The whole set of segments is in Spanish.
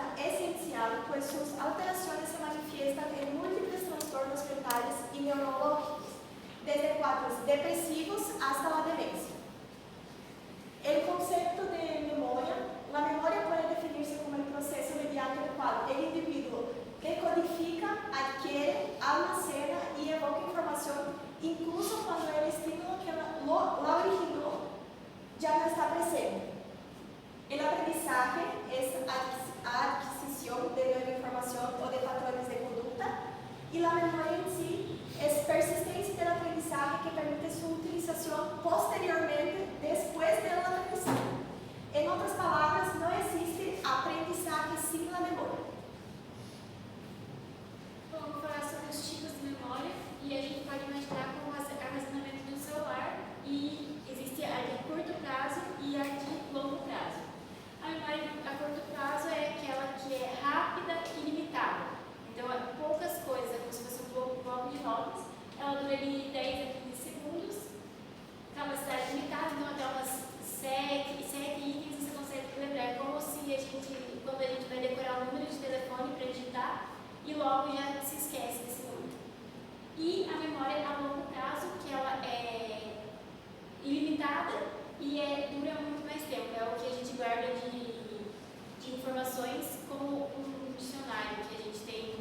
resulta esencial, pues sus alteraciones se manifiestan en múltiples trastornos mentales y neurológicos, desde cuadros depresivos hasta la demencia. El concepto de memoria, la memoria puede definirse como el proceso mediante el cual el individuo decodifica, adquiere, almacena y evoca información, incluso cuando el estímulo que la originó ya no está presente. El aprendizaje es la adquisición de nueva información o de patrones de conducta, y la memoria en sí es persistencia del aprendizaje que permite su utilización posteriormente después del aprendizaje. En otras palabras, no existe aprendizaje sin la memoria. Vamos falar sobre os tipos de memória, e a gente pode imaginar como armazenamento do celular, e existe a de curto prazo e a de longo prazo. A memória a curto prazo é aquela que é rápida e limitada. Então, poucas coisas, como se fosse um bloco de notas, ela dura ali 10 a 15 segundos, capacidade limitada, então até umas 7 itens você consegue lembrar. É como se quando a gente vai decorar o número de telefone para digitar, e logo já se esquece desse número. E a memória a longo prazo, que ela é ilimitada e dura muito mais tempo. É o que a gente guarda de informações, como um dicionário, que a gente tem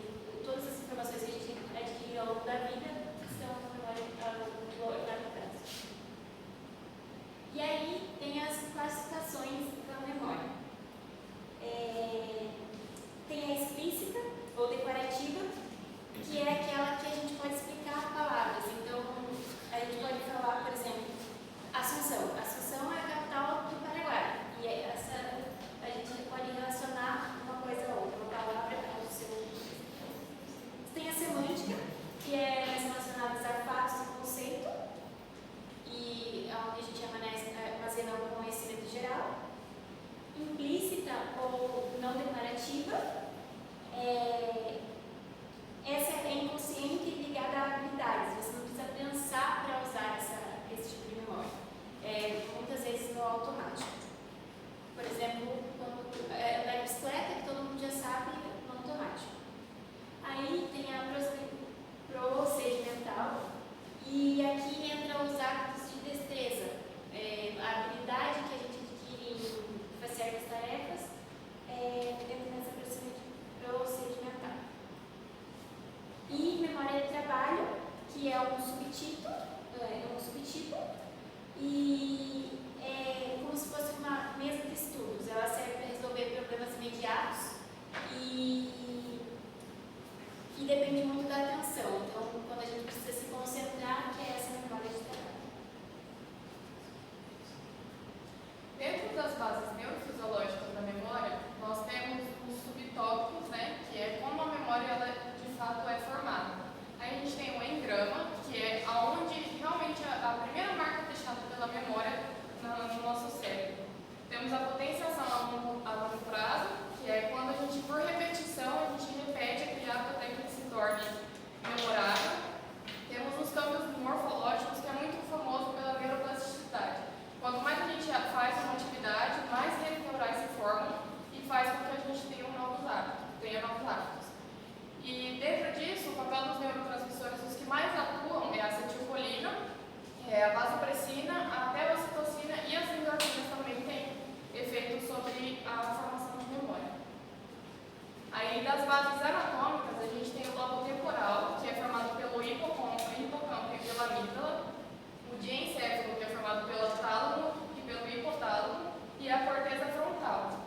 todas as informações que a gente adquire ao longo da vida, que são a memória a longo prazo. E aí tem as classificações da memória. Tem a explícita ou declarativa, que é aquela que a gente pode explicar palavras. Então, a gente pode falar, por exemplo, Assunção. Assunção é a capital do Paraguai. E a gente pode relacionar uma coisa a outra, uma palavra ao seu. Tem a semântica, que é mais relacionada a fatos e conceito, e onde a gente armazena o conhecimento geral. Implícita ou não declarativa, essa é inconsciente e ligada a habilidades. Você não precisa pensar para usar esse tipo de memória. Muitas vezes no automático. Por exemplo, quando andar de bicicleta, que todo mundo já sabe, no automático. Aí tem a procedimental, e aqui entra os hábitos de destreza, a habilidade que a gente adquire para certas tarefas, dentro dessa procedimental. E memória de trabalho, que é um subtipo, e é como se fosse uma mesa de estudos. Ela serve para resolver problemas imediatos e depende muito da atenção. Então, quando a gente precisa se concentrar, que é essa memória de trabalho. Dentro das bases neurofisiológicas da memória, nós temos os subtópicos, né, que é como a memória ela, de fato é formada. Aí a gente tem o engrama, que é onde realmente a primeira marca deixada pela memória no nosso cérebro. Temos a potenciação a longo prazo, que é quando a gente, por repetição, a gente repete aquele hábito até que ele se torne memorável. Temos os campos morfológicos, que é muito famoso pela neuroplasticidade. Quanto mais a gente faz uma atividade, mais redes neurais se formam e faz com que a gente tenha novos hábitos. E dentro disso, o papel dos neurotransmissores, os que mais atuam é a acetilcolina, a vasopressina, a telocitocina, e as endorfinas também têm efeito sobre a formação de memória. Aí das bases anatômicas, a gente tem o lobo temporal, que é formado pelo hipocampo e pela amígdala, o diencéfalo, que é formado pelo tálamo e pelo hipotálamo, e a corteza frontal.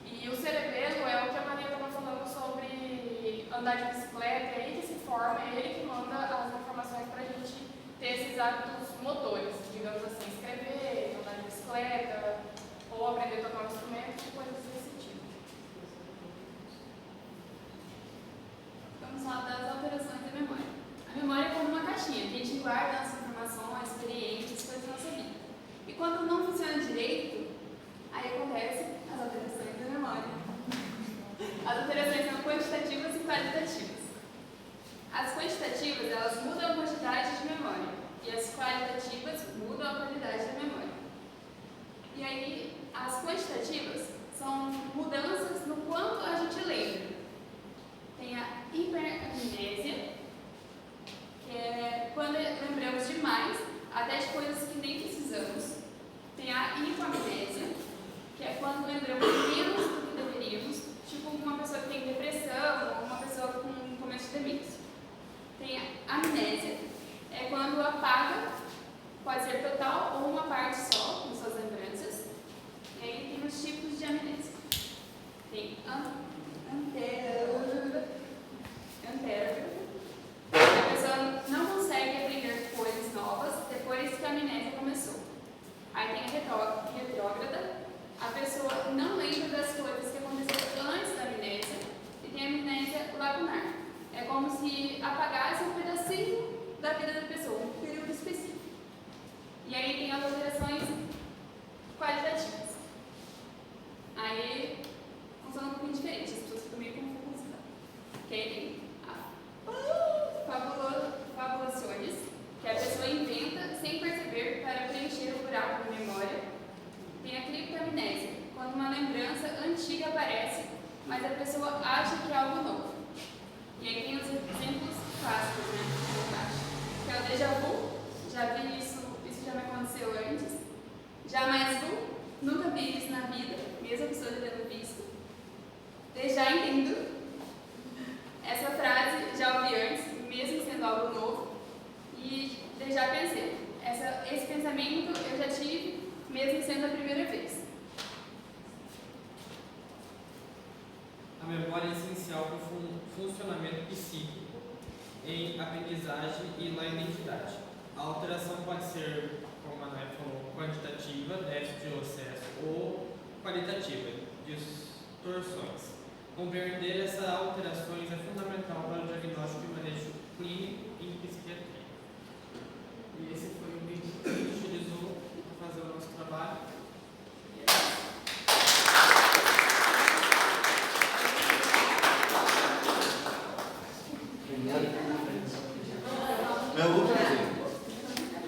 E o cerebelo é o que a Maria estava falando sobre andar de bicicleta, é ele que se forma, é ele que manda as informações para a gente ter esses hábitos motores, digamos assim, escrever, andar de bicicleta, ou aprender a tocar um instrumento, coisas desse tipo. Vamos falar das alterações da memória. A memória é como uma caixinha, que a gente guarda as informações, experiências, coisas da nossa vida. E quando não funciona direito, aí acontecem as alterações da memória. As alterações são quantitativas e qualitativas. As quantitativas, elas mudam a quantidade de memória, e as qualitativas mudam a qualidade da memória. E aí, as quantitativas são mudanças no quanto a gente lembra. Tem a hiperamnésia, que é quando lembramos demais, até de coisas que nem precisamos. Tem a hipoamnésia, que é quando lembramos menos do que deveríamos, tipo uma pessoa que tem depressão ou uma pessoa com começo de demência. Tem a amnésia, é quando apaga, pode ser total ou uma parte só, com suas lembranças. E aí tem os tipos de amnésia. Tem antero. A pessoa não consegue aprender coisas novas depois que a amnésia começou. Aí tem a retrógrada. A pessoa não lembra das coisas que aconteceram antes da amnésia. E tem a amnésia lacunar. É como se apagasse um pedacinho da vida da pessoa, um período específico. E aí tem as alterações qualitativas. Aí funciona um pouquinho diferente, as pessoas ficam meio confusas. Que aí tem fabulações, que a pessoa inventa sem perceber para preencher o buraco da memória. Tem a criptamnésia, quando uma lembrança antiga aparece, mas a pessoa acha que é algo novo. E aí tem os exemplos clássicos, né? Que é o déjà vu, já vi isso já me aconteceu antes. Jamais vu, nunca vi isso na vida, mesmo a pessoa já tendo visto. Já entendo. Essa frase já ouvi antes, mesmo sendo algo novo. E já pensei. Esse pensamento eu já tive, mesmo sendo a primeira vez. A memória é essencial para o funcionamento psíquico em aprendizagem e na identidade. A alteração pode ser, como a Ana falou, quantitativa, déficit ou excesso, ou qualitativa, distorções. Compreender essas alterações é fundamental para o diagnóstico e manejo clínico em psiquiatria. E esse foi o vídeo que a gente utilizou para fazer o nosso trabalho.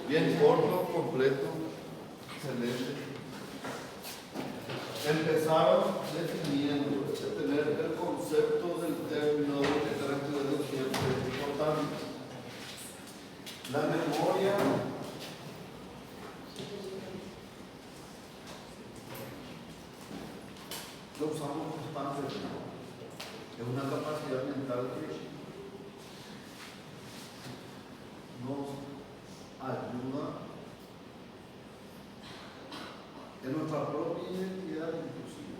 Bien corto, completo, excelente. Empezaron definiendo, tener el concepto del término de carácter deduciente es importante. La memoria lo usamos constantemente. Es una capacidad mental que nos ayuda en nuestra propia identidad inclusive.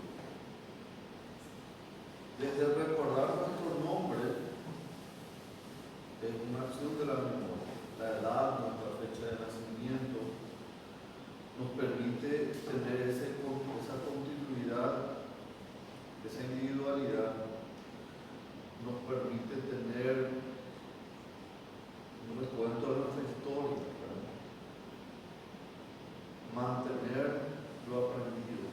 Desde recordar nuestro nombre es una acción de la memoria. La edad, nuestra fecha de nacimiento, nos permite tener esa continuidad, esa individualidad, nos permite tener un recuento de nuestra historia, ¿verdad? Mantener lo aprendido,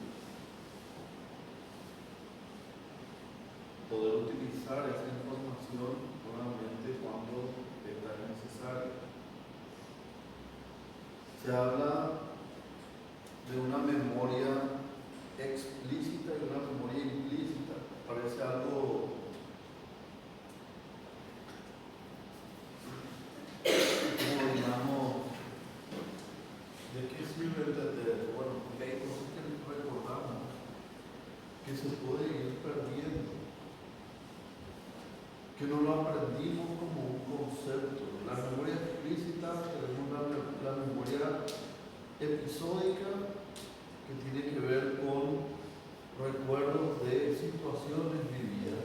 poder utilizar esa información nuevamente cuando es necesaria. Se habla de una memoria explícita y una memoria implícita. Parece algo como digamos, ¿de qué sirve entender? Bueno, porque hay cosas que recordamos que se pueden ir perdiendo, que no lo aprendimos como un concepto. La memoria explícita, tenemos la memoria episódica, que tiene que ver con recuerdos de situaciones vividas.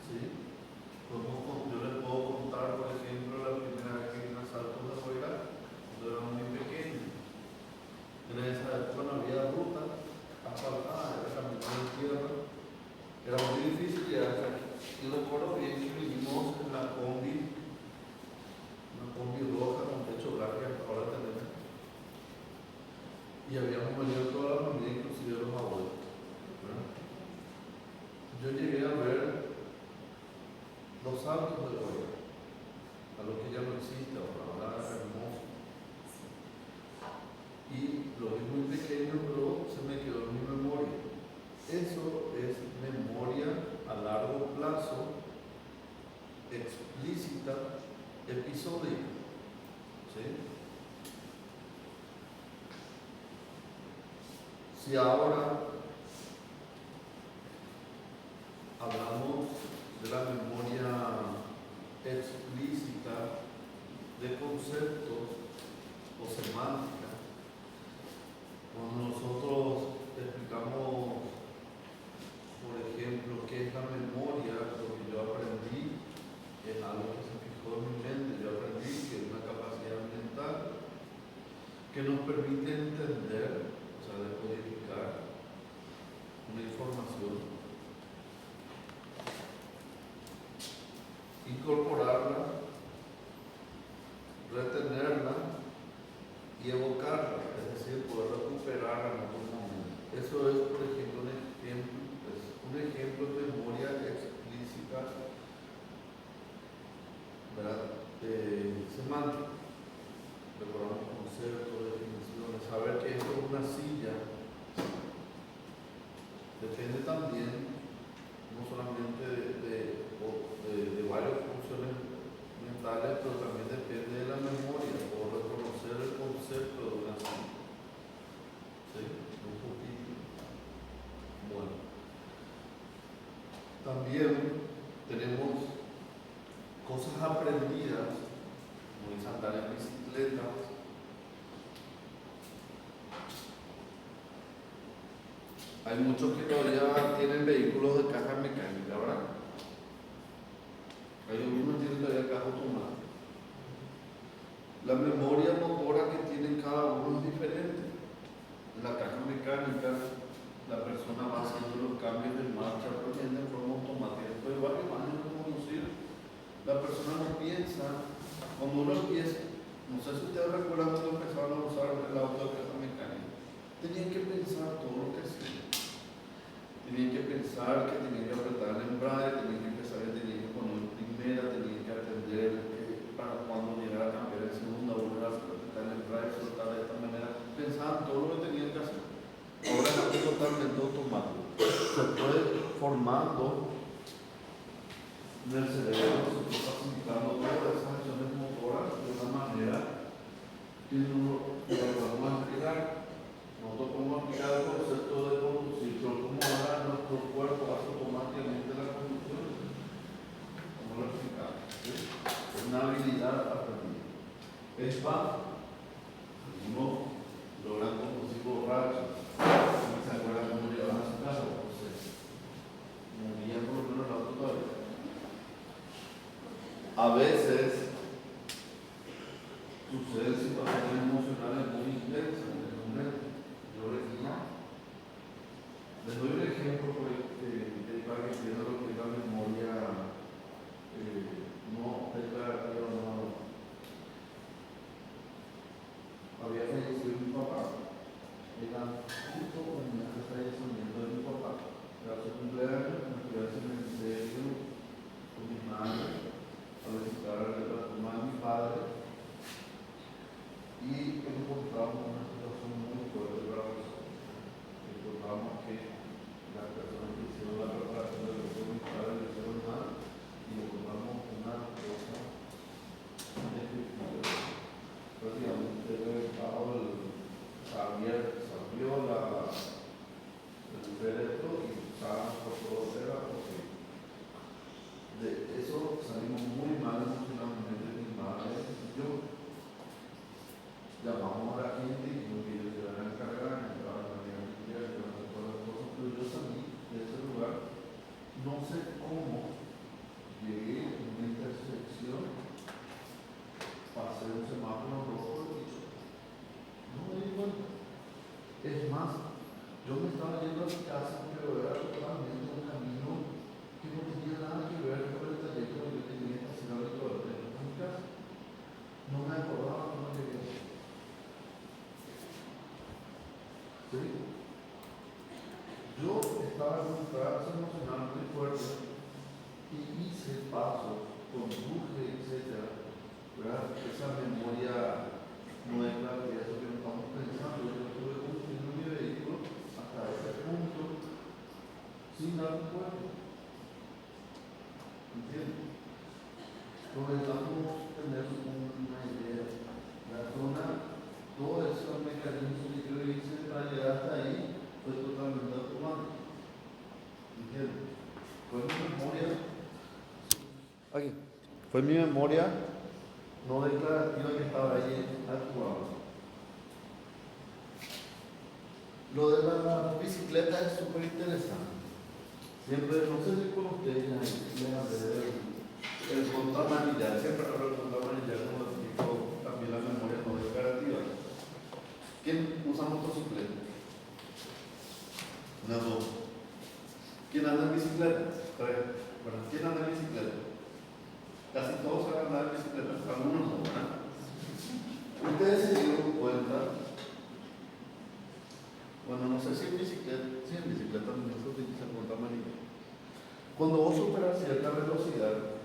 ¿Sí? Yo les puedo contar, por ejemplo, la primera vez que vine a Salto de Juega, cuando era muy pequeño. En esa época no había ruta asfaltada, era caminar en tierra. Era muy difícil llegar hasta aquí. Y recuerdo bien que vinimos en la combi, una combi roja con techo blanco que ahora tenemos. Y habíamos venido toda la familia, inclusive los abuelos, ¿verdad? Yo llegué a ver los Saltos de Juega, a lo que ya no existe ahora, es hermoso. Y lo vi muy pequeño, pero se me quedó en mi memoria. caso, explícita, episódica. ¿Sí? Si ahora hablamos de la memoria explícita de conceptos o semántica, cuando nosotros explicamos, por ejemplo, qué es la memoria, lo que yo aprendí es algo que se fijó en mi mente, yo aprendí que es una capacidad mental que nos permite entender, o sea, decodificar una información, incorporarla, retenerla y evocarla, es decir, poder recuperarla en otro momento. Eso es, por ejemplo, un ejemplo de memoria explícita, ¿verdad? Semántica. Recordamos conceptos, definiciones, saber que esto es una silla depende también no solamente de varias funciones mentales, pero también depende de la memoria o reconocer el concepto de una silla. ¿Sí? Un poquito. Bueno. También tenemos cosas aprendidas, como es andar en bicicleta. Hay muchos que todavía tienen vehículos de caja mecánica, ¿verdad? Hay algunos que tienen todavía caja automática. La memoria motora que tienen cada uno es diferente. En la caja mecánica, la persona va haciendo los cambios de marcha, aprendiendo de forma automática. Después de varios años de conducir, la persona no piensa. Cuando uno empieza, no sé si ustedes recuerdan cuando empezaron a usar el auto de caja mecánica, tenían que pensar todo lo que hacían. Tenían que pensar que tenían que apretar el embrague, tenían que pensar que tenían que poner en primera, tenían que atender para cuando llegara a cambiar en segunda, volver a apretar el embrague, soltar de esta manera. Pensaban todo lo que tenían que hacer. Ahora es algo totalmente automático. Se fue formando en el cerebro, se fue facilitando todas esas acciones motoras de una manera que no lo vamos a explicar. Nosotros podemos aplicar el concepto de conducir, pero ¿cómo ahora nuestro cuerpo hace automáticamente la conducción? ¿Cómo lo explicamos? ¿Sí? Es una habilidad aprendida. Es fácil. Algunos logran conducir borrachos. ¿No se acuerdan cómo llevaban a su casa? Entonces, movían por lo menos el auto todavía. A veces suceden situaciones emocionales muy intensas en el momento. Les doy un ejemplo para que entiendan lo que es la memoria no declarativa, no. Había fallecido mi papá, era justo cuando el fallecimiento de mi papá. Era su cumpleaños, me fui al cementerio con mi madre a visitar la tumba de mi padre y encontramos una situación muy fuerte para nosotros. Encontramos que las personas que hicieron la preparación de los de mi padre lo hicieron mal y encontramos una cosa descriptiva. Prácticamente salió el féretro y usábamos por todo era porque de eso salimos muy mal emocionalmente mi madre y yo. Llamamos a la gente y dijimos que ellos se van a encargar, entraban a la limpieza, que van a hacer todas las cosas, pero yo salí de ese lugar, no sé cómo, llegué en una intersección, pasé un semáforo rojo y no me di cuenta. Es más, yo me estaba yendo a mi casa, pero era totalmente un camino que no tenía nada que ver con el trayecto que yo tenía que hacer ahorita de mi casa. No me acordaba, no me quería. ¿Entiendes? Necesitamos tener una idea. La zona, todos esos mecanismos que yo hice para llegar hasta ahí, fue totalmente automático. ¿Entiendes? Fue mi memoria. Aquí. Fue mi memoria no declarativa que estaba ahí actuando. Lo de la bicicleta es súper interesante. Siempre, no sé si con ustedes el contramanillar, siempre hablo del contramanillar como explico también la memoria no declarativa. ¿Quién usa motocicleta? Una, dos. ¿Quién anda en bicicleta? Tres. Bueno, ¿quién anda en bicicleta? Casi todos saben andar en bicicleta, algunos no, ¿verdad? Ustedes se dieron cuenta, bueno, no sé si en bicicleta también se utiliza el contramanillar. Cuando vos superas cierta velocidad,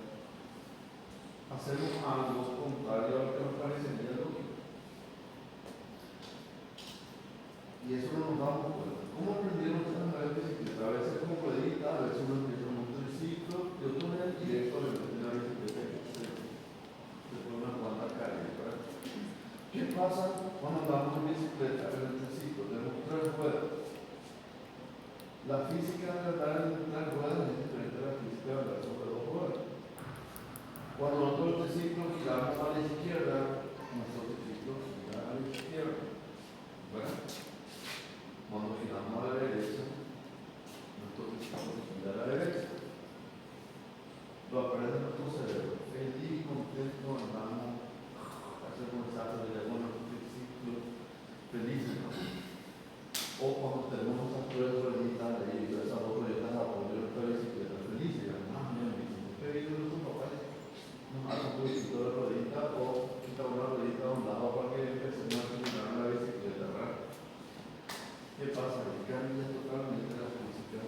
hacemos algo contrario a lo que nos parecería lógico. Y eso no nos damos cuenta. ¿Cómo aprendieron a andar en bicicleta? A veces como ruedita, a veces uno empieza a montar el ciclo, y otro en el directo le meten la bicicleta que se pone una cuanta calle, ¿verdad? ¿Qué pasa cuando andamos en bicicleta en el triciclo? Tenemos tres ruedas. La física de andar en tres ruedas es diferente a la física de andar sobre dos ruedas. Cuando nosotros el triciclo giramos a la izquierda, nuestro triciclo gira a la izquierda. ¿Verdad? Cuando giramos a la derecha, nuestro triciclo gira a la derecha. Lo aprende nuestro cerebro. Feliz y contento andamos, hacemos exacto de nuestro triciclo felices, ¿no? O cuando tenemos esas tres rueditas de esas dos rueditas a poner nuestra bicicleta felices, me pedido de tus papás, nos hace un poquito de ruedita o quita una ruedita a un lado para que empecemos a caminar en la bicicleta, ¿verdad? ¿Qué pasa? Que cambia totalmente la física.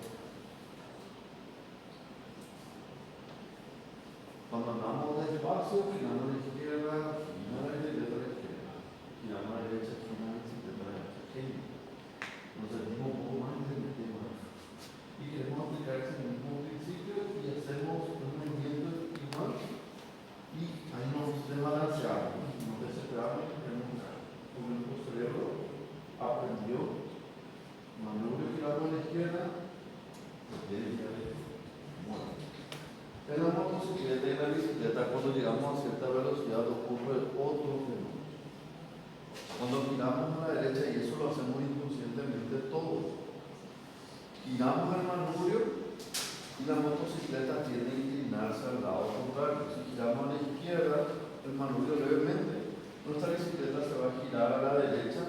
Cuando andamos despacio, giramos a la izquierda, giramos a la derecha, giramos a la derecha, giramos a la bicicleta a la derecha. Nos sentimos un poco más en el tema y queremos aplicar ese mismo principio y hacemos un movimiento igual y ahí nos desbalanceamos, nos desesperamos y queremos ganar. Como nuestro cerebro aprendió manubrio girando a la izquierda, se quiere girar a la izquierda. Bueno, en la motocicleta y en la bicicleta, cuando llegamos a cierta velocidad, ocurre otro fenómeno. Cuando giramos a la derecha, y eso lo hacemos inconscientemente todos, giramos el manubrio y la motocicleta tiende a inclinarse al lado contrario. Si giramos a la izquierda, el manubrio levemente, nuestra bicicleta se va a girar a la derecha,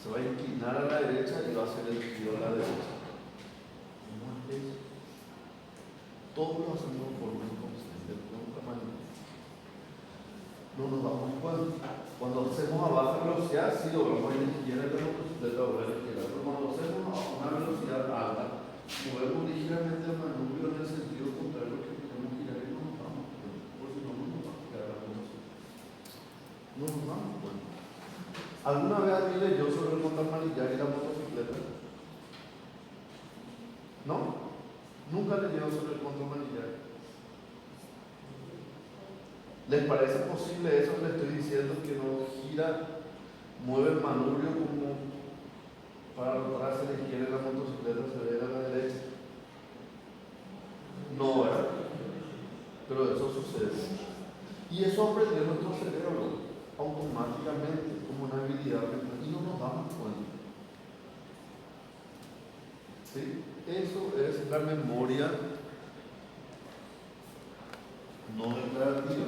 se va a inclinar a la derecha y va a hacer el giro a la derecha. ¿Cómo es eso? Todos lo hacemos de forma inconsciente, nunca más. No nos damos cuenta. Cuando hacemos a baja velocidad, sí doblamos a la izquierda de la motocicleta, doblar a la izquierda. Pero cuando hacemos a una velocidad alta, movemos ligeramente el manubrio en el sentido contrario que queremos girar y no nos damos cuenta. Por si no nos va a quedar la velocidad. No nos damos cuenta. ¿Alguna vez alguien leyó sobre el contramanillar y la motocicleta? ¿No? Nunca leyó sobre el contramanillar. ¿Les parece posible eso que les estoy diciendo, que no gira, mueve el manubrio como para rotar hacia la izquierda y la motocicleta se ve a la derecha? No, ¿verdad? Pero eso sucede. Y eso aprendió nuestro cerebro automáticamente, como una habilidad mental, y no nos damos cuenta. ¿Sí? Eso es la memoria no declarativa.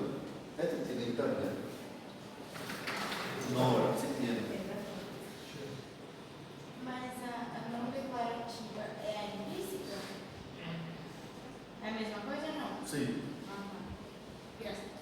Este tiene italiano. No, ahora sí tiene. Mas a não declarativa é a implícita? É a mesma coisa ou não? Sí. Aham. Graças.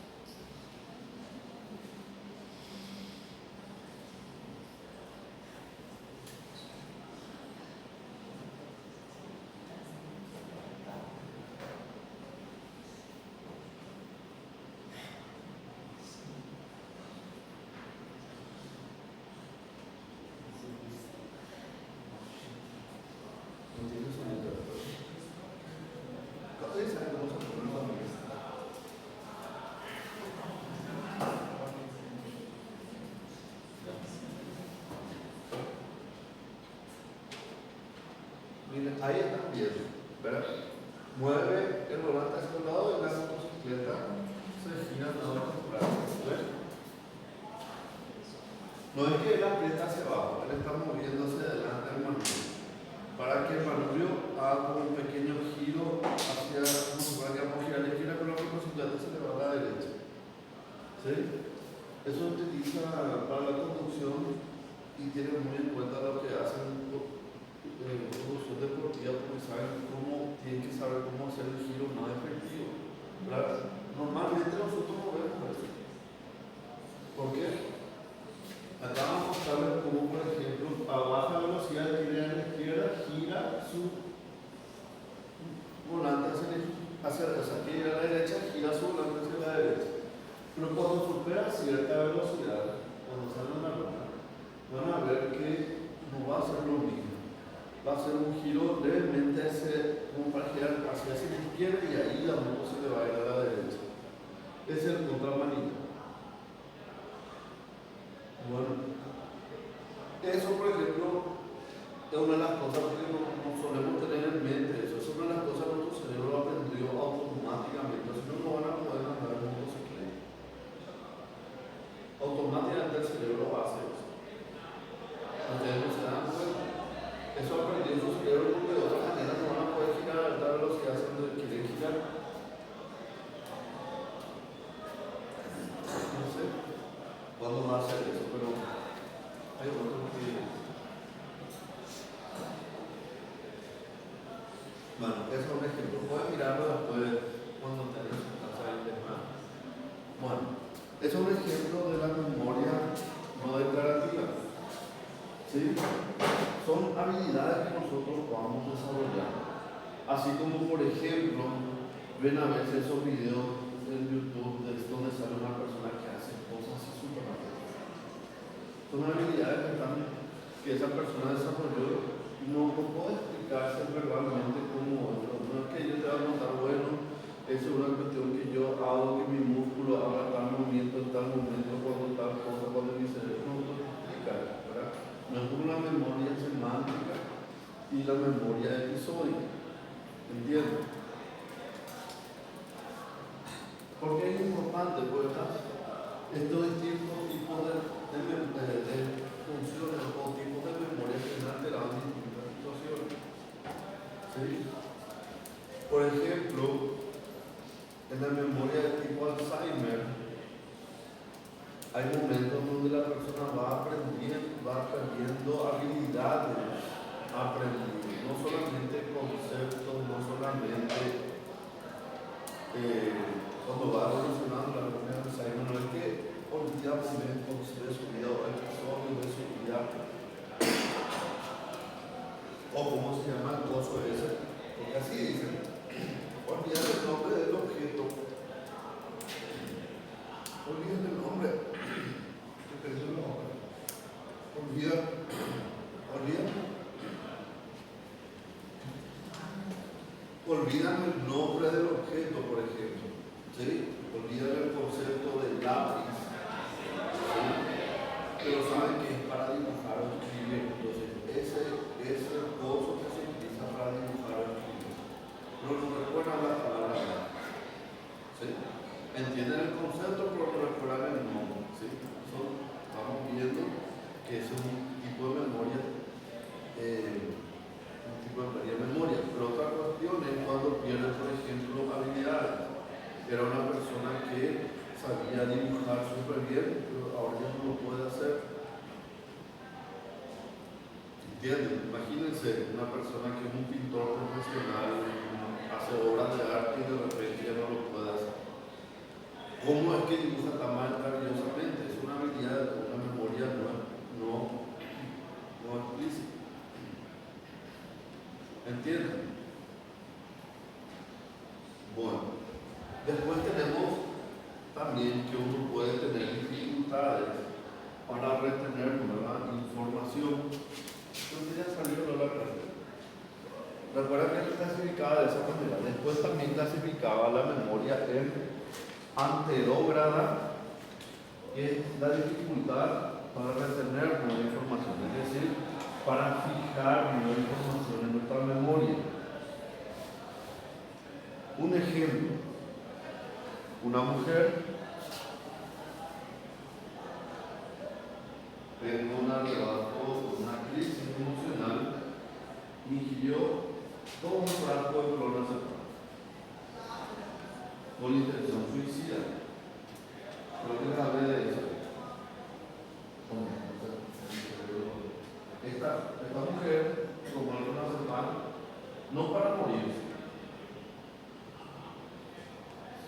ahí están viendo, ¿verdad? Mueve el volante hacia un lado y la motocicleta se gira al lado contrario. ¿Ves? No es que él aprieta hacia abajo, él está moviéndose delante del manubrio para que el manubrio haga un pequeño giro hacia, como si fuera a girar a la izquierda, pero la motocicleta se le va a la derecha. ¿Sí? Eso se utiliza para la conducción y tienen muy en cuenta lo que hacen conducción deportiva, porque tienen que saber cómo hacer el giro más efectivo, ¿verdad? Normalmente nosotros no vemos eso. ¿Por qué? Acá vamos a mostrarles cómo, por ejemplo, a baja velocidad gira a la izquierda, gira su volante hacia la derecha, gira su volante hacia la derecha. Pero cuando supera cierta velocidad, cuando sale una ruta, van a ver que no va a ser lo mismo. Va a ser un giro levemente como para girar hacia la izquierda y ahí la moto se le va a ir a la derecha. Ese es el contramanito. Bueno, eso por ejemplo es una de las cosas que no solemos tener en mente. Eso es una de las cosas que nuestro cerebro lo aprendió automáticamente. Si no, no van a poder andar en motocicleta. Automáticamente el cerebro va a hacer eso. Ustedes no se dan cuenta. Eso aprendió su cerebro porque de otra manera no van a poder girar a la velocidad donde quieren girar. No sé cuándo va a hacer eso, pero hay otro que... Bueno, eso es un ejemplo. Pueden mirarlo después cuando tengan su casa de tema. Bueno, eso es un ejemplo de la memoria no declarativa. ¿Sí? Son habilidades que nosotros vamos desarrollar. Así como, por ejemplo, ven a veces esos videos en YouTube donde sale una persona que hace cosas así súper rápidas. Son habilidades que esa persona desarrolló y no puede explicarse verbalmente como otro. No es que yo te va a notar, bueno, es una cuestión que yo hago que mi músculo haga tal movimiento en tal momento, cuando tal cosa, cuando mi cerebro no puedo explicar, ¿verdad? No es como la memoria semántica y la memoria episódica. ¿Entiendes? ¿Por qué es importante? Pues estos distintos tipos de funciones o tipos de memoria que están alteradas en distintas situaciones. ¿Sí? Por ejemplo, en la memoria de tipo Alzheimer, hay momentos donde la persona va aprendiendo habilidades, no solamente conceptos, no solamente cuando va evolucionando la memoria de Alzheimer, no es que olvida momentos de su vida o episodios de su vida, o cómo se llama el gozo ese, porque así dicen, olvida el nombre del objeto, olvida el nombre, olvidan el nombre del objeto, por ejemplo, ¿sí? Olvidan el concepto del lápiz, ¿sí? Pero saben que es para dibujar o escribir. Entonces, ese gozo que se utiliza para dibujar o escribir. No nos recuerdan la palabra, ¿sí? Entienden el concepto, pero no recuerdan el nombre, ¿sí? Estamos viendo que es un tipo de memoria. Pero otra cuestión es cuando pierde, por ejemplo, habilidades. Era una persona que sabía dibujar súper bien, pero ahora ya no lo puede hacer. ¿Entienden? Imagínense una persona que es un pintor profesional, hace obras de arte y de repente ya no lo puede hacer. ¿Cómo es que dibuja tan maravillosamente? Es una habilidad, una memoria no explícita. ¿Entienden? Bueno, después tenemos también que uno puede tener dificultades para retener nueva información. Entonces ya salió la clase. Recuerda que es clasificada de esa manera. Después también clasificaba la memoria en anterógrada, que es la dificultad para retener nueva información. Es decir, para fijar mayor información en nuestra memoria. Un ejemplo, una mujer en un arrebato, una crisis emocional, ingirió todo un frasco de clonazepam con intención suicida. Creo que les hablé de eso. Esta mujer tomó el clonazepam no para morirse.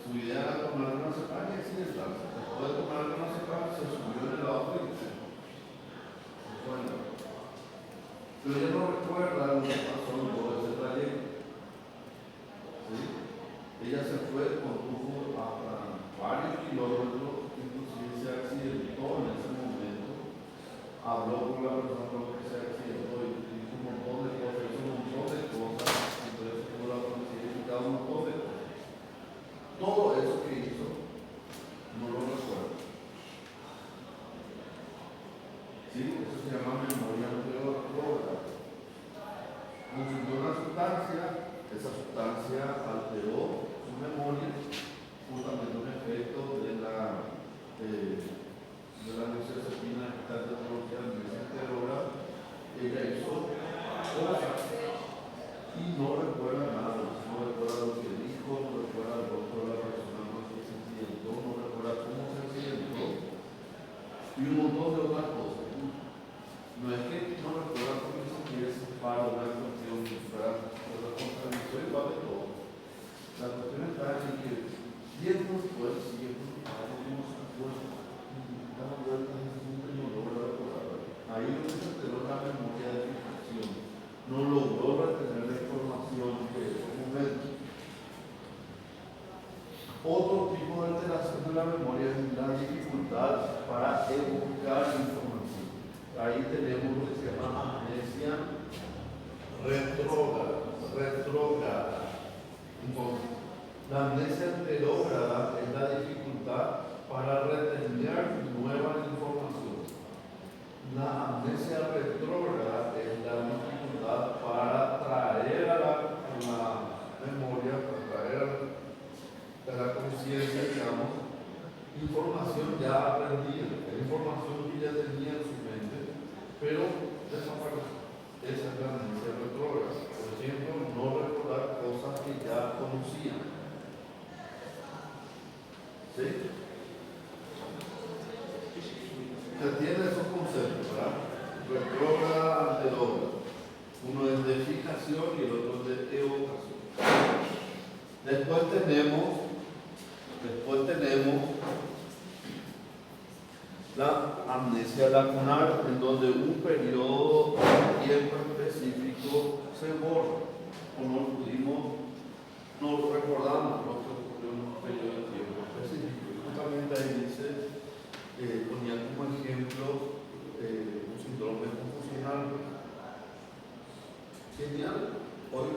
Su idea era tomar el clonazepam y accidentarse. Después de tomar el clonazepam se subió en el auto y se fue. Pero ella no recuerda lo que pasó en todo ese trayecto. ¿Sí? Ella se fue, condujo hasta varios kilómetros, inclusive se accidentó en ese momento. Habló con la persona con la que se accidentó y dijo un montón de cosas, hizo un montón de cosas, entonces tuvo la policía indicado un montón de cosas. Todo eso que hizo, no lo recuerdo. ¿Sí? Eso se llama memoria retrógrada. Consumió una sustancia, esa sustancia alteró su memoria, justamente un efecto de la anexiocepina que está en tecnología anesteróloga. Ella hizo cosas y no recuerda nada, no recuerda lo que dijo, no recuerda el rostro de la persona con la que se accidentó, no recuerda cómo se accidentó y un montón de otras cosas. No es que no recuerda porque se quiere para una cuestión que fuera la contradicción igual de todo. La cuestión está en que 10 minutos después sigue preocupado como se acuerda. Dando vueltas en un no logra recordar. Ahí no se alteró la memoria de fijación. No logró retener la información de ese momento. Otro tipo de alteración de la memoria es la dificultad para evocar información. Ahí tenemos lo que se llama amnesia retrógrada. Entonces, la amnesia retrógrada es la dificultad para retener nueva información. La amnesia retrógrada es la dificultad para traer a la memoria, para traer a la conciencia, digamos, información ya aprendida, información que ya tenía en su mente, pero desapareció. Esa es la amnesia retrógrada. Por ejemplo, no recordar cosas que ya conocían. ¿Sí? Se tiene esos conceptos, ¿verdad? Retrógrada, anterógrada. Uno es de fijación y el otro es de evocación. Después tenemos la amnesia lacunar, en donde un periodo de tiempo específico se borra, o no recordamos lo que ocurrió en un periodo de tiempo específico. Y justamente ahí dice, ponía como ejemplo un síndrome confusional. Genial. Hoy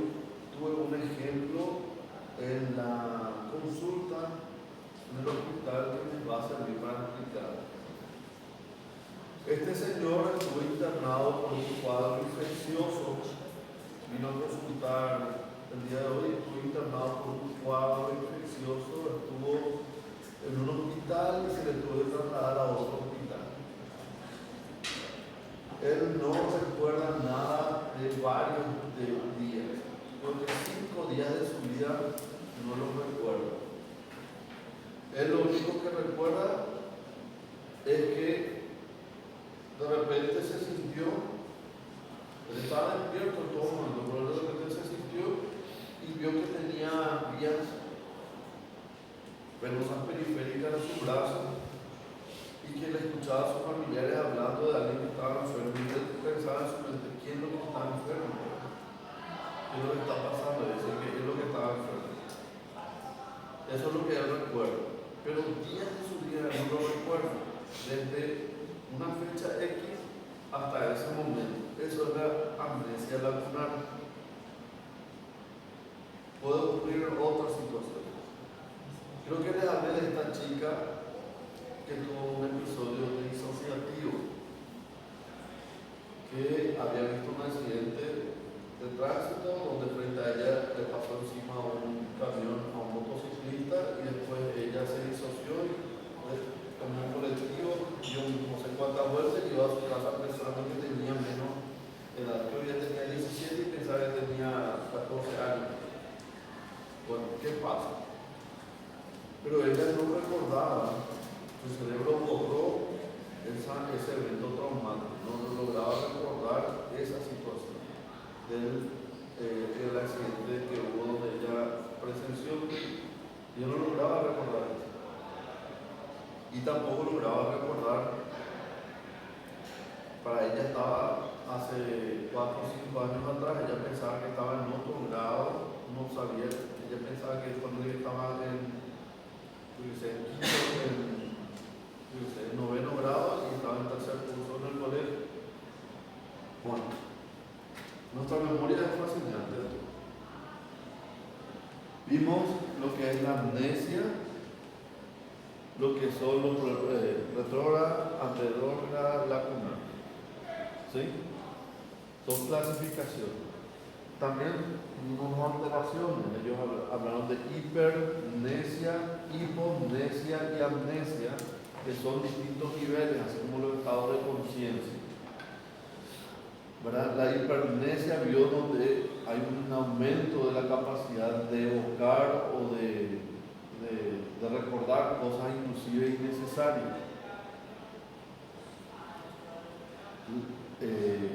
tuve un ejemplo en la consulta en el hospital que me va a servir para explicar. Este señor estuvo internado por un cuadro infeccioso, vino a consultar el día de hoy, estuvo internado por un cuadro infeccioso, estuvo en un hospital y se le tuvo que trasladar a otro hospital. Él no recuerda nada de varios días, porque 5 días de su vida no los recuerda. Él lo único que recuerda es que de repente se sintió, él estaba despierto todo el mundo, pero de repente se sintió y vio que tenía vías venosas periféricas en su brazo y que le escuchaba a sus familiares hablando de alguien que estaba enfermo y él pensaba en su mente, ¿quién es lo que está enfermo? ¿Qué es lo que está pasando? Dice que es lo que estaba enfermo. Eso es lo que él recuerda. Pero días de su vida no lo recuerda. Desde una fecha X hasta ese momento. Eso es la amnesia lacunar. Puede ocurrir en otras situaciones. Creo que les hablé de esta chica que tuvo un episodio de disociativo. que había visto un accidente de tránsito donde frente a ella le pasó encima un camión a un motociclista y después ella se disoció y tomó un colectivo, dio no sé cuántas vueltas y llegó a su casa pensando que tenía menos edad. Yo ya tenía 17 y pensaba que tenía 14 años. Bueno, ¿qué pasa? Pero ella no recordaba, su cerebro borró ese evento traumático, no lograba recordar esa situación del accidente que hubo donde ella presenció. Yo no lograba recordar eso. Y tampoco lograba recordar, para ella estaba hace 4 o 5 años atrás, ella pensaba que estaba en otro grado, no sabía, ella pensaba que cuando ella estaba en noveno grado y estaba en tercer curso en el colegio. Bueno, nuestra memoria es fascinante. Vimos lo que es la amnesia, lo que son los retrógrada, anterógrada, lacunar. ¿Sí? Son clasificaciones. También no alteraciones. Ellos hablaron de hipermnesia, hipomnesia y amnesia, que son distintos niveles, así como los estados de conciencia. ¿Verdad? La hipermnesia vio donde hay un aumento de la capacidad de evocar o de recordar cosas inclusive innecesarias.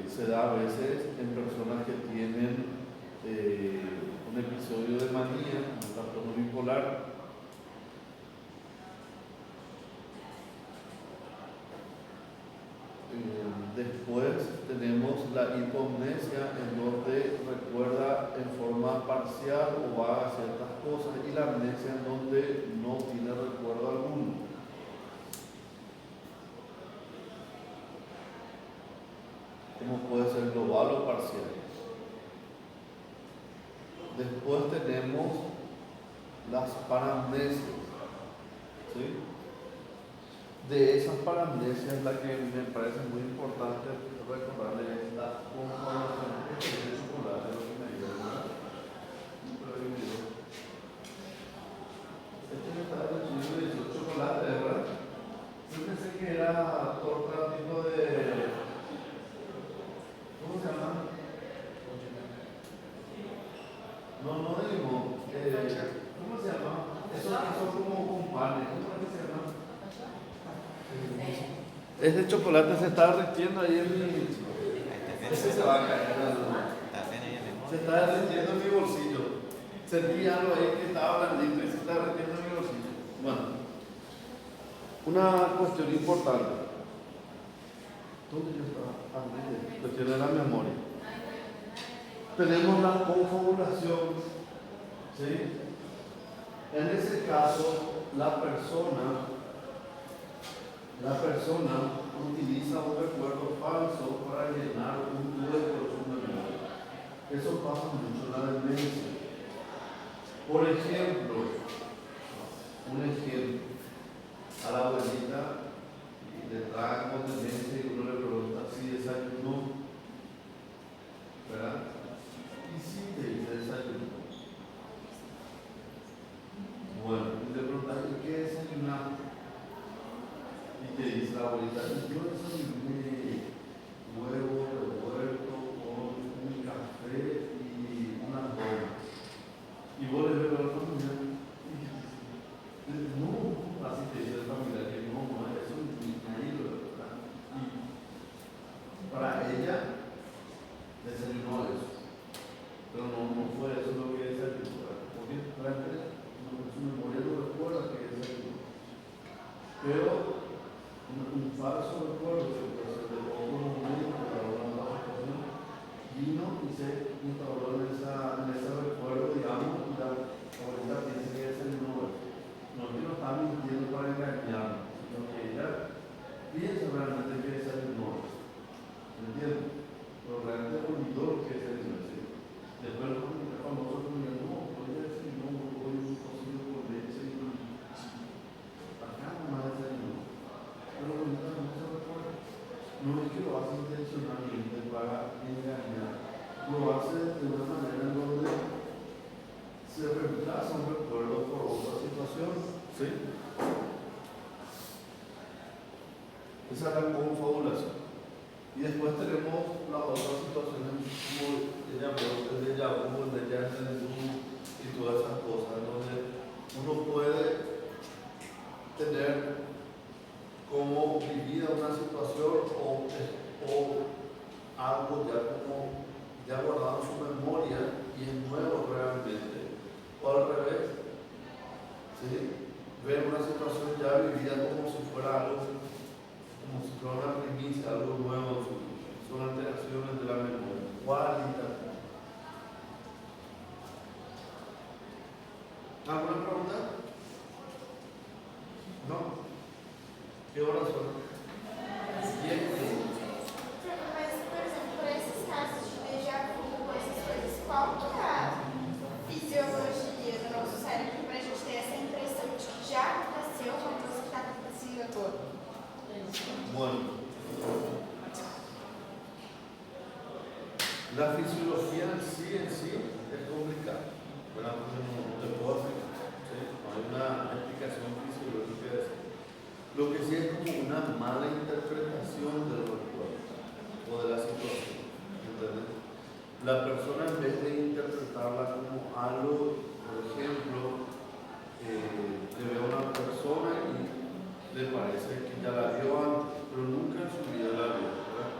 Se da a veces en personas que tienen un episodio de manía, un trastorno bipolar. Después tenemos la hipomnesia, en donde recuerda en forma parcial o va a ciertas cosas, y la amnesia, en donde no tiene recuerdo alguno. Como puede ser global o parcial. Después tenemos las paramnesias. ¿Sí? De esas paramnesias, la que me parece muy importante recordarle es la conformación de chocolate, lo que me dio, ¿verdad? Este me está diciendo chocolate, ¿verdad? Yo pensé que era torta tipo de... ¿Cómo se llama? No de limón. ¿Cómo se llama? Esos que son como con panes. ¿Cómo es que se llama? Este chocolate se está derritiendo ahí en mi... Ese se va a caer. Se está derritiendo en mi bolsillo. Sentí algo ahí que estaba blandito y se está derritiendo en mi bolsillo. Bueno, una cuestión importante. ¿Dónde yo estaba? Cuestión de la memoria. Tenemos la confabulación. ¿Sí? En ese caso, la persona utiliza un recuerdo falso para llenar un hueco de su memoria. Eso pasa mucho en la demencia. Por ejemplo, a la abuelita le trae con demencia y uno le pregunta si desayunó, ¿verdad? Y si te desayunó. Bueno, y le preguntas, ¿qué desayunaste? Y te dice la abuelita, yo desayuné huevo revuelto con un café y una dona. Y vos le ves a la familia, no, así te dice la familia, que no, eso nadie lo verdad. Y para ella desayunó eso, pero no fue eso lo que desayunó, porque realmente su memoria no recuerda que desayunó. Pero un falso recuerdo que puede ser de otro momento, para una ocasión, vino y se instauró en ese recuerdo, digamos, y la abuelita piensa que es el nombre. No es que no está mintiendo para engañarnos, sino que ella piensa realmente que es el nombre. ¿Me entiendes? Pero realmente olvidó que es el nombre. Después los famosos dijeron, no, hoy es el nombre, hoy un cocido con leche y acá nomás es el nombre. Pero ahorita no se recuerda. No es que lo hace intencionalmente. intencionalmente para engañar, lo hace de una manera en donde se reemplaza un recuerdo por otra situación. ¿Sí? Esa es la confabulación. Y después tenemos las otras situaciones como el déjà vu, el déjà vu y todas esas cosas, donde uno puede tener como vivida una situación o algo ya guardado en su memoria y es nuevo realmente, o al revés, ¿sí? Ver una situación ya vivida como si fuera algo, como si fuera una primicia, algo nuevo, son alteraciones de la memoria. Cualitativa. ¿Alguna pregunta? ¿No? ¿Qué horas son? 10. Mas, por exemplo, por esses casos de déjà vu, essas coisas, qual que é a fisiologia do nosso cérebro para a gente ter essa impressão de que já aconteceu uma coisa que está acontecendo agora? Bueno, la fisiología en sí es complicada. Bueno, no te puedo explicar, ¿sí? No hay una explicación fisiológica de eso. Lo que sí es como una mala interpretación del recuerdo o de la situación, ¿entendés? La persona, en vez de interpretarla como algo, por ejemplo, le ve a una persona y le parece que ya la vio antes, pero nunca en su vida la vio, ¿verdad?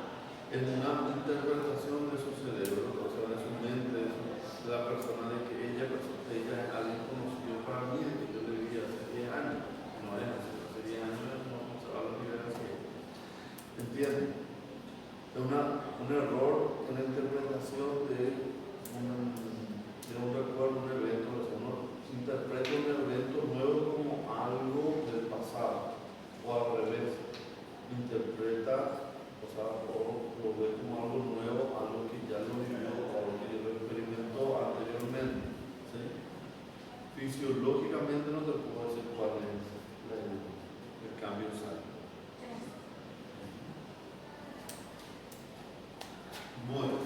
Es una interpretación de su cerebro, o sea, de su mente, de la persona, de que ella es alguien conocido para mí, de que yo le vi hace 10 años. No es así, hace 10 años no se va a olvidar así. ¿Entienden? Es un error en la interpretación de un recuerdo, un evento. O sea, uno interpreta un evento nuevo como algo del pasado, o al revés, interpreta, o sea, o lo ve como algo nuevo, algo que ya lo vivió, algo que ya lo experimentó anteriormente. ¿Sí? Fisiológicamente no te puedo decir cuál es el cambio exacto. Bueno,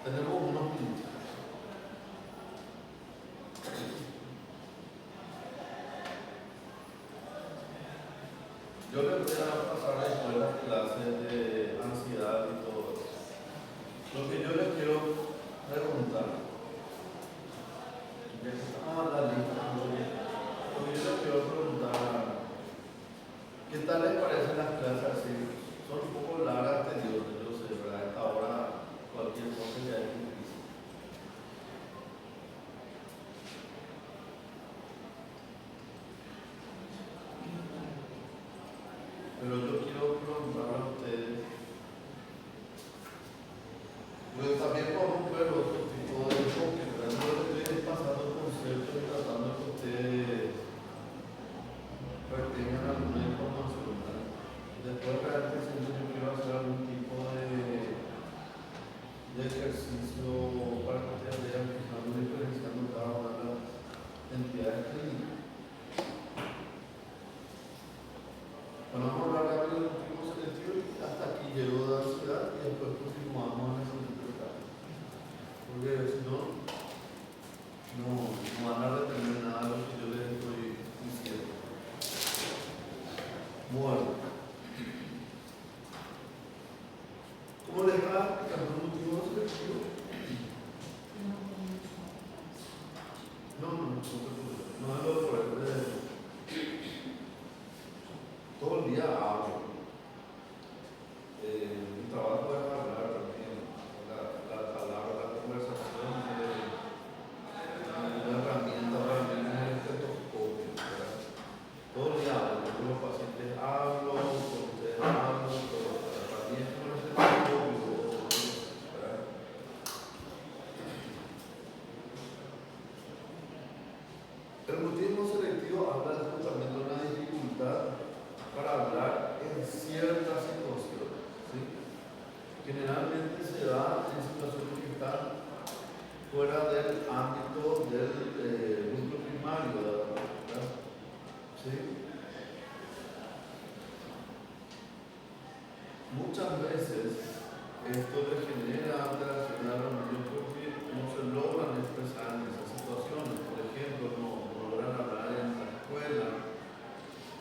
tenemos unos minutos. Yo les voy a pasar después las clases de ansiedad y todo eso. Lo que yo les quiero preguntar, ya que estamos a la lista, lo que yo les quiero preguntar, ¿qué tal les parecen las clases así? Son un poco largas, tediosas, yo sé, ¿verdad? A esta hora cualquier cosa ya es difícil. Pero yo quiero preguntarle a ustedes, yo también puedo ver otro tipo de enfoque, pero no estoy pasando conceptos y tratando que ustedes retengan alguna información, ¿verdad? Después realmente siento que quiero hacer algún tipo de ejercicio para que ustedes vean que estamos diferenciando cada una de las entidades clínicas. Bueno, vamos a hablar de algo del último selectivo y hasta aquí llegó de ansiedad y después continuamos en el siguiente caso. Porque si no, no van a retener nada de lo que yo les estoy diciendo. Bueno, ¿cómo les va explicando el último selectivo? No se preocupe, no es lo fuerte. Todo el día hablo. Mi trabajo es hablar también. La palabra, la conversación es una herramienta para mí, es el estetoscopio. Todo el día hablo. Con los pacientes hablo, con ustedes hablo, para mí es como el estetoscopio. muchas veces esto le genera alteraciones a los niños porque no se logran expresar en esas situaciones. Por ejemplo, no logran hablar en la escuela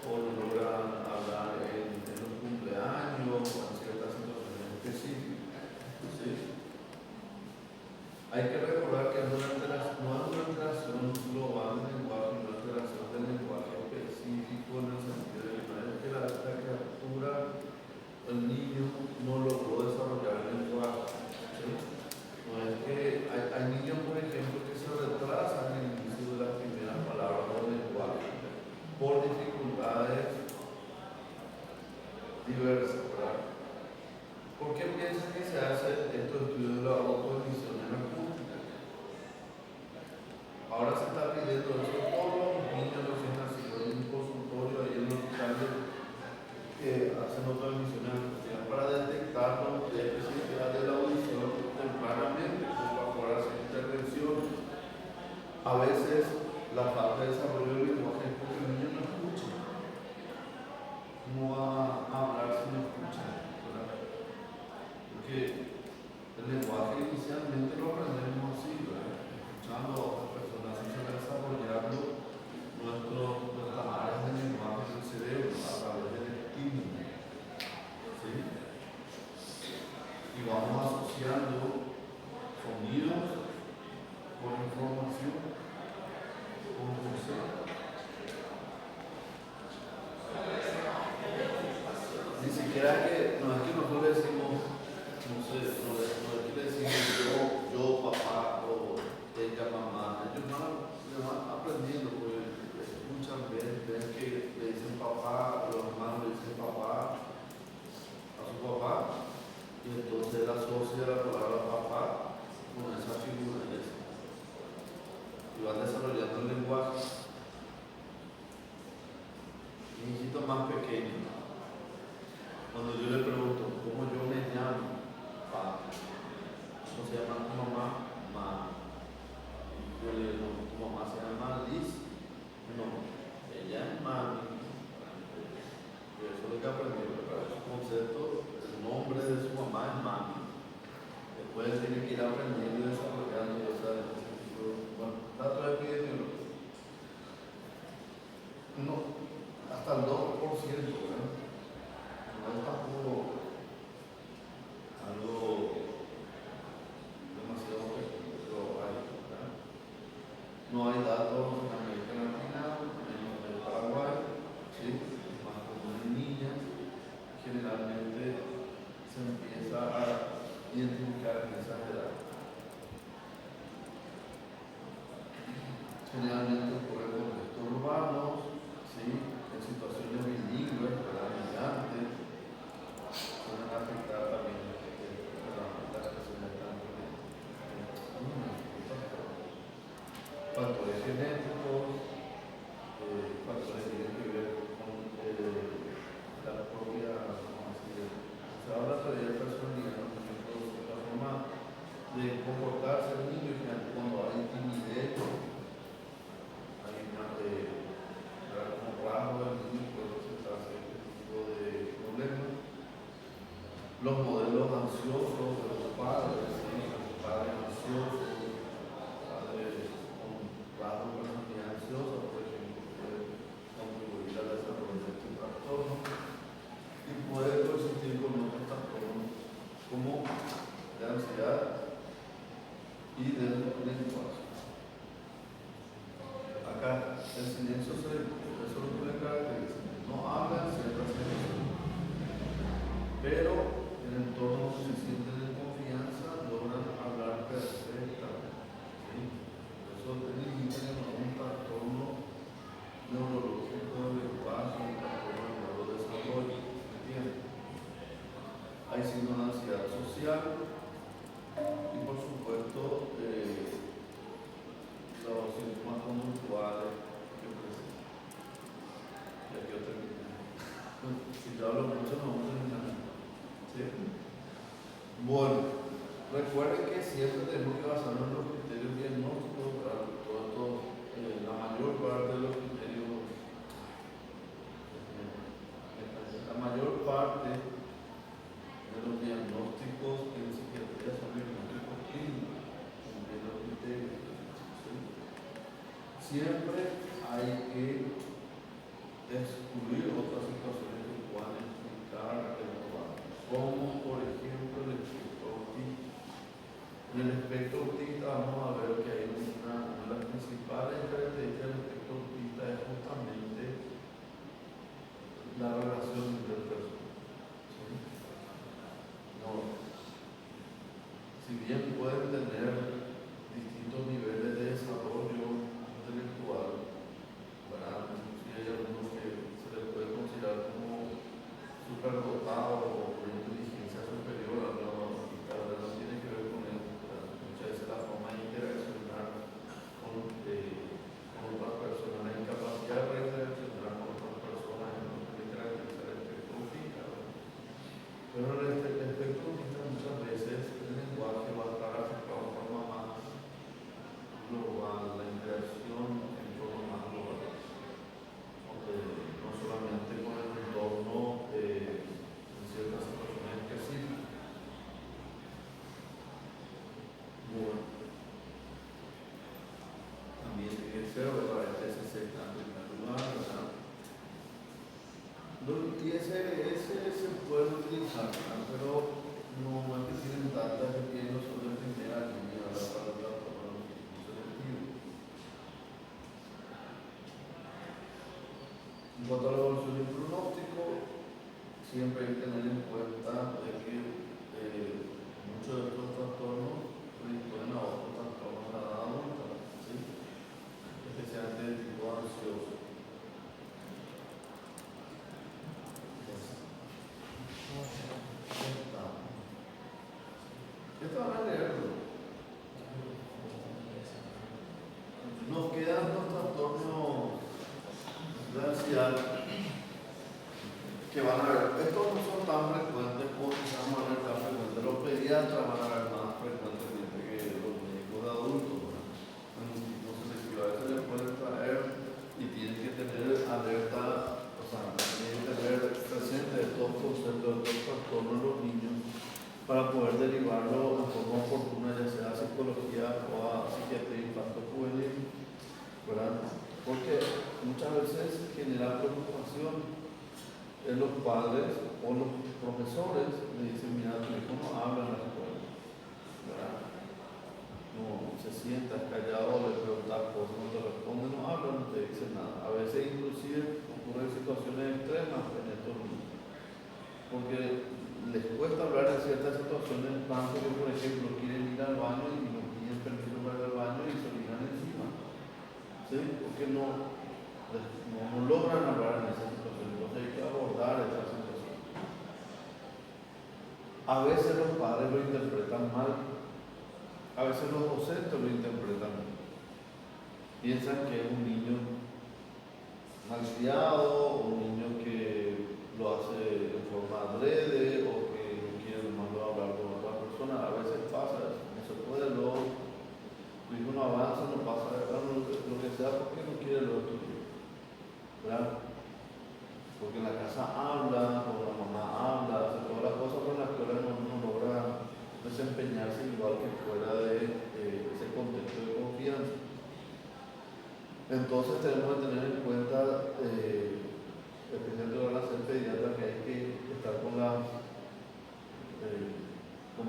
o no logran hablar en los cumpleaños o en ciertas situaciones específicas. ¿Sí? Hay que recordar que no es una alteración global del lenguaje, no es una alteración del lenguaje específico en el sentido de que la criatura, el niño, no logró desarrollar el lenguaje. ¿Sí? No es que hay niños, por ejemplo, que se retrasan en el inicio de las primeras palabras del lenguaje por dificultades diversas, ¿verdad? ¿Por qué piensan que se hace estos estudios de la autoemisión en acústica? Ahora se está pidiendo eso a todos los niños recién nacidos en un consultorio ahí en el hospital que hacen autoemisión en acústica para detectar los déficits de la audición tempranamente, para poder hacer intervenciones. A veces la falta de desarrollo del lenguaje es porque el niño no escucha. ¿Cómo va a hablar si no escucha? ¿Verdad? Porque el lenguaje inicialmente lo aprendemos así, ¿verdad? Escuchando a otras personas, así se va desarrollando nuestras áreas de lenguaje del cerebro a través del estímulo. ¿Sí? Y vamos asociando sonidos con información, con conceptos. Ni siquiera que, no es que nosotros decimos, no sé, no es que decimos yo papá o ella mamá. Ellos van aprendiendo, porque escuchan, ven que le dicen papá, los hermanos le dicen papá a su papá, y entonces él asocia la palabra papá con esa figura. Y van desarrollando el lenguaje. Un hijito más pequeño, cuando yo le pregunto cómo yo me llamo, papá, ¿cómo se llama tu mamá? Ma. Yo le digo, ¿tu mamá se llama Liz? No, ella es mami. Y eso es lo que aprendí, ¿verdad? Ese concepto, el nombre de su mamá es mami. Después tiene que ir aprendiendo y desarrollando ese tipo. Bueno, dato epidemiológico. No, hasta el 2%, ¿verdad? No es tampoco algo demasiado pequeño, pero hay, ¿verdad? No hay datos en América Latina, menos en Paraguay, ¿sí? Más común en niñas. Generalmente se empieza a identificar en esas edades. Generalmente ocurre en contextos urbanos, ¿sí? En situaciones bilingües, ¿verdad? Migrantes, pueden afectar también las personas factores genéticos, factores que tienen que ver con la propia, se habla todavía de personalidad, la forma de comportarse el niño, y cuando hay timidez, hay como rasgo del niño puede presentarse este tipo de problemas. Los modelos ansiosos de los padres, ¿sí? Los padres ansiosos, padres con rasgos de personalidad ansiosa, por ejemplo, pueden contribuir al desarrollo de este trastorno y puede coexistir con otros trastornos como de ansiedad y del lenguaje. Acá el silencio cerebral, eso es lo que le caracteriza. No hablan ciertas emociones, pero en entornos que se sienten de confianza logran hablar perfectamente. ¿Sí? Eso limita a un trastorno neurológico del lenguaje, un trastorno de neurodesarrollo. ¿Entiendes? Hay signos de ansiedad social y, por supuesto, los síntomas conductuales que presentan. Y aquí yo termino. Si yo hablo mucho, no vamos a terminar. ¿Sí? Bueno, recuerden que siempre tenemos que basarnos en los criterios diagnósticos, la mayor parte de los criterios, la mayor parte siempre hay que excluir otras situaciones que puedan explicar el trabajo, como por ejemplo el espectro autista. En el espectro autista vamos a ver que hay una de las principales características del espectro autista es justamente la relación interpersonal. ¿Sí? No, si bien pueden tener distintos niveles de desarrollo intelectual, ¿verdad? Si hay algunos que se les puede considerar como superdotados o con inteligencia superior a la autista, no tiene que ver con eso. Muchas veces la forma de interaccionar con otras personas, la incapacidad para interaccionar con otras personas es lo que le caracteriza el espectro autista. Pero el espectro autista muchas veces el lenguaje va a estar afectado de forma más global, la interacción en forma más global, no solamente con el entorno en ciertas situaciones específicas. Bueno, también tiene que ser, ¿verdad? El TCC está en primer lugar, ¿verdad? Los ISRS se pueden utilizar, ¿verdad? Pero no es que tienen tantas que tienen los de primera línea para el trastorno selectivo. En cuanto a la evaluación del pronóstico, siempre hay que tener en cuenta de que muchos de estos trastornos predisponen a otros trastornos de la edad adulta, ¿sí? Especialmente de tipo ansioso. Esto van a leerlo. Nos quedan los trastornos de ansiedad que van a ver. Estos no son tan frecuentes como quizás van a ver tan frecuentes. Los pediatras van a ver más frecuentemente que los médicos de adultos. En un tipo selectivo a veces les pueden traer y tienen que tener alerta, o sea, tienen que tener presente estos conceptos, estos trastornos en los niños, para poder derivarlo de forma oportuna, ya sea a psicología o a psiquiatría infanto-juvenil, ¿verdad? Porque muchas veces genera preocupación en los padres o los profesores. Le dicen, mira, tu hijo no habla en la escuela, ¿verdad? No se sienta callado, le preguntas cosas, no te responde, no habla, no te dice nada. A veces inclusive ocurren situaciones extremas en estos niños, porque les cuesta hablar de ciertas situaciones, tanto que, por ejemplo, quieren ir al baño y no piden permiso para ir al baño y se miran encima, ¿sí? Porque no logran hablar en esa situación, entonces hay que abordar esa situación. A veces los padres lo interpretan mal, a veces los docentes lo interpretan mal. Piensan que es un niño malcriado, un niño que lo hace de forma adrede o que no quiere dejarlo hablar con otra persona. A veces pasa eso, no se puede, luego tu hijo no avanza, no pasa lo que sea porque no quiere lo tuyo, ¿verdad? Porque en la casa habla, con la mamá habla, hace todas las cosas, pero en la escuela no logra desempeñarse igual que fuera de ese contexto de confianza. Entonces tenemos que tener en cuenta, especialmente ahora ser pediatra, que hay que estar con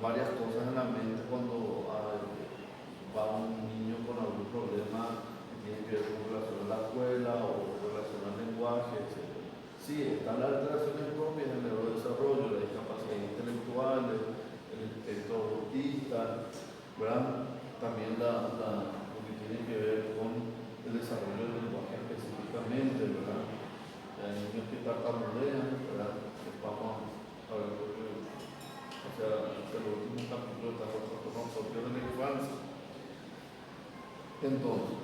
varias cosas en la mente cuando va un niño con algún problema que tiene que ver con relación a la escuela o relación al lenguaje, etc. Sí, están las alteraciones propias del neurodesarrollo, la discapacidad intelectual, el espectro autista, ¿verdad? También lo que tiene que ver con el desarrollo del lenguaje específicamente, ¿verdad? Hay niños que tartamudean, ¿verdad? Vamos a ver, o sea, el último capítulo está con trastornos propios de la infancia. Entonces,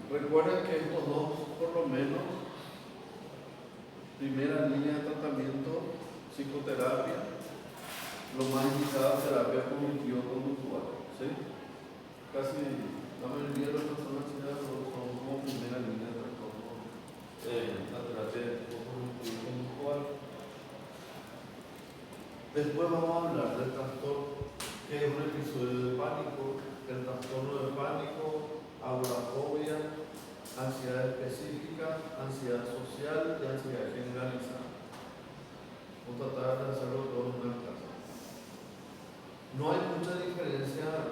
recuerden que estos dos, por lo menos, primera línea de tratamiento, psicoterapia, lo más indicado terapia cognitivo-conductual, ¿sí? Casi la mayoría de las personas chinas son como primera línea de trastorno, la terapia de tipo cognitivo-conductual. Después vamos a hablar del trastorno, que es un episodio de pánico. El trastorno de pánico ansiedad social y ansiedad generalizada. Vamos a tratar de hacerlo todo en una clase. No hay mucha diferencia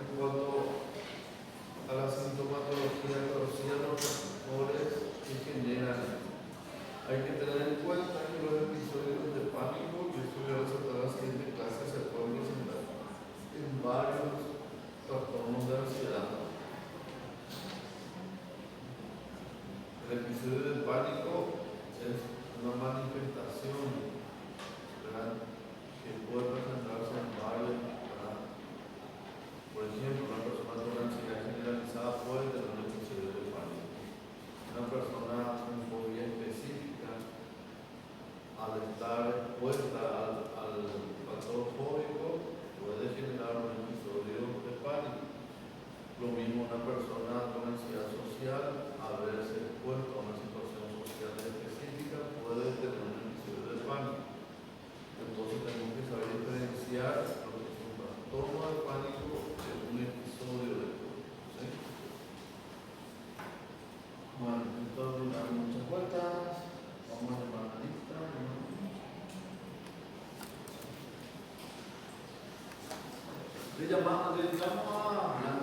en cuanto a la sintomatología, pero sí a los factores que generan. Hay que tener en cuenta que los episodios de pánico, y esto ya lo resaltar en la siguiente clase, se pueden presentar en varios trastornos de ansiedad. El episodio de pánico es una manifestación, ¿verdad?, que puede presentarse en varios, ¿verdad? Por ejemplo, una persona con ansiedad generalizada puede tener un episodio de pánico. Una persona con fobia específica, al estar expuesta al factor fóbico, puede generar un episodio de pánico. Lo mismo una persona con ansiedad social, al verse expuesta a una situación social específica, puede tener un episodio de pánico. Entonces tenemos que saber diferenciar lo que es un trastorno de pánico de un episodio de pánico. ¿Sí? Bueno, entonces dar muchas vueltas. Vamos a llamar a la lista. Le llamamos a